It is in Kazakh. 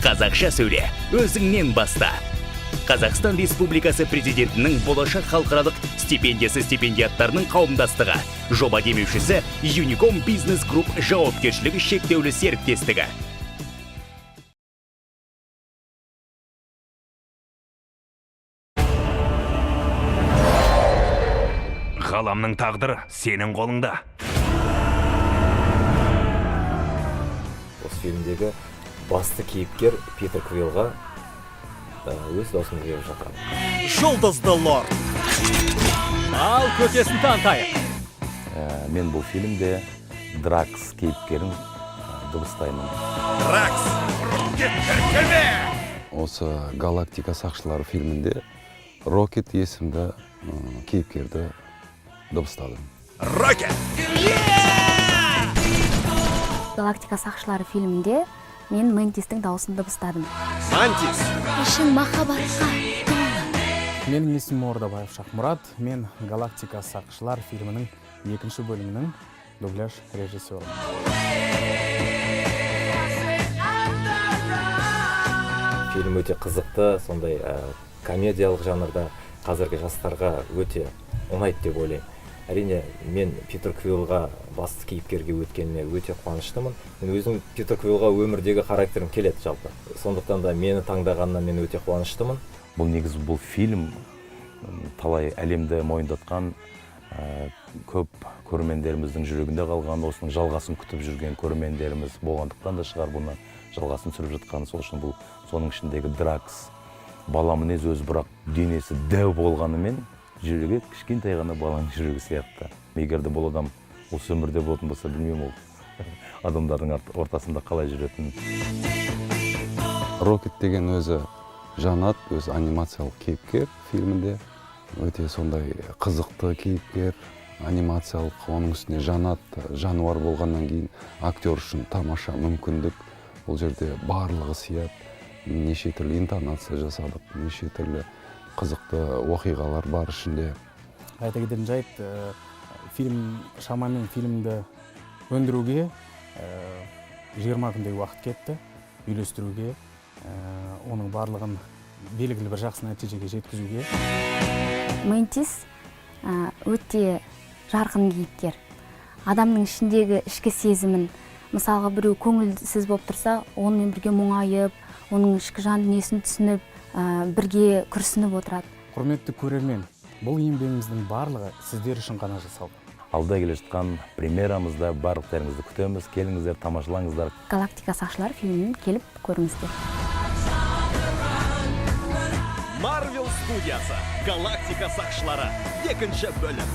Қазақша сөйле, өзіңнен баста. Қазақстан Республикасы президентінің болашақ халықаралық стипендиясы стипендиаттарының қауымдастығы. Жоба демеушісі Unicom Business Group жауапкершілігі шектеулі серіктестігі. Ғаламның тағдыры сенің қолыңда. Осы фильмдегі басты кейіпкер Питер Квиллға өз даусын беріп жатыр. Жұлдызды лорд. Ал көкесін танытайық. Мен бұл фильмде Дракс кейіпкерін дыбыстаймын. Дракс, рокеттер келме! Осы Галактика сақшылары фильмінде Рокет есімді кейіпкерді дыбыстадым. Рокет! Галактика сақшылары фильмінде мен Мантистің дауысын дыбыстадым. Мантис! Ішін махаббатқа. Менің есімім Ордабаев Шахмұрат. Мен Галактика сақшылар фильмінің екінші бөлімінің дубляж режиссері. Фильм өте қызықты, сондай комедиялық жанрда қазіргі жастарға өте ұнайды деп ойлаймын. Әрине, мен Питер Квиллға басты кейіпкерге өткеніне өте қуаныштымын. Мен өзім Питер Квиллға өмірдегі характерім келеді жалпы. Сондықтан да мені таңдағанына мен өте қуаныштымын. Бұл негізі бұл фильм талай әлемді мойындатқан, көп көрермендеріміздің жүрегінде қалған, осының жалғасын күтіп жүрген көрермендеріміз болғандықтан да шығар бұны жалғасын сүріп жатқан. Сол үшін бұл соның ішіндегі Дракс бала мінез өзі, бірақ денесі дәу болғанымен жүрегі кішкентай ғана баланың жүрегі сияқты. Егер де бұл адам осы өмірде болатын болса, білмеймін ол адамдардың ортасында қалай жүретін. Рокет деген өзі жанат, өзі анимациялық кейіпкер фильмінде. Өте сондай қызықты кейіпкер, анимациялық, оның үстіне жанат, жануар болғаннан кейін актер үшін тамаша мүмкіндік. Бұл жерде барлығы сияды. Неше түрлі интонация жасадық, неше түрлі қызықты оқиғалар бар ішінде. Айта кететін жайт, шамамен фильмді өндіруге 20 күндей уақыт кетті, үйлестіруге, оның барлығын белгілі бір жақсы нәтижеге жеткізуге. Мантис өте жарқын кейіпкер. Адамның ішіндегі ішкі сезімін, мысалға біреу көңілсіз болып тұрса, онымен бірге мұңайып, оның ішкі жан дүниесін түсініп, бірге күрсініп отырады. Құрметті көрермен, бұл еңбегіміздің барлығы сіздер үшін ғана жасалды. Алда келе жатқан премьерамызда барлықтарыңызды күтеміз. Келіңіздер, тамашалаңыздар. Галактика сақшылар фильмін келіп көріңіздер. Marvel студиясы Галактика сақшылары 2-ші бөлім.